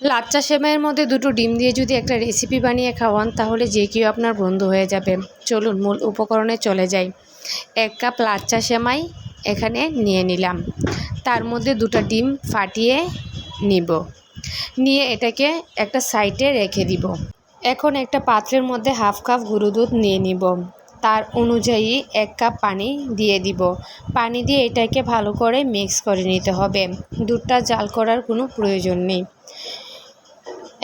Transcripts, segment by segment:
লাচ্চা সেমাইয়ের মধ্যে দুটো ডিম দিয়ে যদি একটা রেসিপি বানিয়ে খাওয়ান তাহলে যে কেউ আপনার বন্ধু হয়ে যাবে। চলুন মূল উপকরণে চলে যাই। 1 কাপ লাচ্চা সেমাই এখানে নিয়ে নিলাম। তার মধ্যে দুটো ডিম ফাটিয়ে নিব, নিয়ে এটাকে একটা সাইডে রেখে দিব। এখন একটা পাত্রের মধ্যে হাফ কাপ গুঁড়ো দুধ নিয়ে নিব। তার অনুযায়ী 1 কাপ পানি দিয়ে দিব। পানি দিয়ে এটাকে ভালো করে মিক্স করে নিতে হবে। দুধটা জাল করার কোনো প্রয়োজন নেই।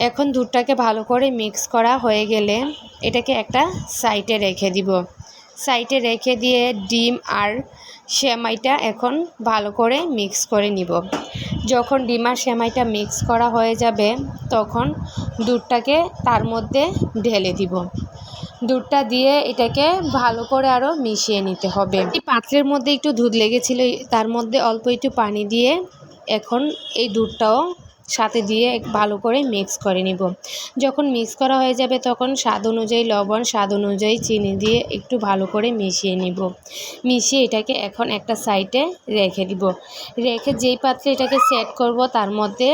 এখন দুধটাকে ভালো করে মিক্স করা হয়ে গেলে এটাকে একটা সাইডে রেখে দিব। সাইডে রেখে দিয়ে ডিম আর সেমাইটা এখন ভালো করে মিক্স করে নিব। যখন ডিম আর সেমাইটা মিক্স করা হয়ে যাবে তখন দুধটাকে তার মধ্যে ঢেলে দিব। দুধটা দিয়ে এটাকে ভালো করে আরও মিশিয়ে নিতে হবে। এই পাত্রের মধ্যে একটু দুধ লেগেছিল, তার মধ্যে অল্প একটু পানি দিয়ে এখন এই দুধটাও সাথে দিয়ে ভালো করে মিক্স করে নিব। যখন মিক্স করা হয়ে যাবে তখন স্বাদ অনুযায়ী লবণ, স্বাদ অনুযায়ী চিনি দিয়ে একটু ভালো করে মিশিয়ে নিব। মিশিয়ে এটাকে এখন একটা সাইডে রেখে দিব। রেখে যেই পাত্রে এটাকে সেট করব তার মধ্যে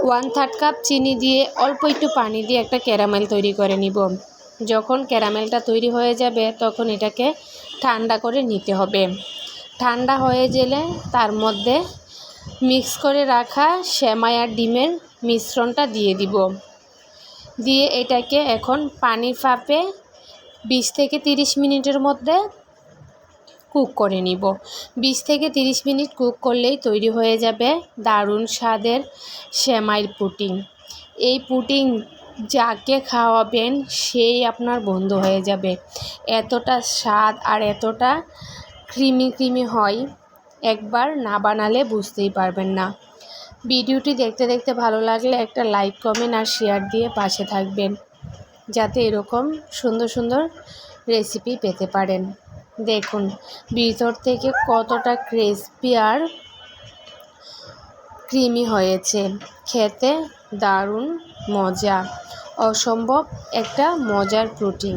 1/3 কাপ চিনি দিয়ে অল্প একটু পানি দিয়ে একটা ক্যারামেল তৈরি করে নিব। যখন ক্যারামেলটা তৈরি হয়ে যাবে তখন এটাকে ঠান্ডা করে নিতে হবে। ঠান্ডা হয়ে গেলে তার মধ্যে মিক্স করে রাখা সেমাই আর ডিমের মিশ্রণটা দিয়ে দিব। দিয়ে এটাকে এখন পানির ভাপে 20 থেকে 30 মিনিটের মধ্যে কুক করে নিব। 20 থেকে 30 মিনিট কুক করলেই তৈরি হয়ে যাবে দারুণ স্বাদের সেমাইয়ের পুডিং। এই পুডিং যাকে খাওয়াবেন সেই আপনার বন্ধু হয়ে যাবে। এতটা স্বাদ আর এতটা ক্রিমি হয়, একবার না বানালে বুঝতেই পারবেন না। ভিডিওটি দেখতে দেখতে ভালো লাগলে একটা লাইক, কমেন্ট আর শেয়ার দিয়ে পাশে থাকবেন, যাতে এরকম সুন্দর সুন্দর রেসিপি পেতে পারেন। দেখুন ভিতর থেকে কতটা ক্রিসপি আর ক্রিমি হয়েছে, খেতে দারুণ মজা, অসম্ভব একটা মজার পুডিং।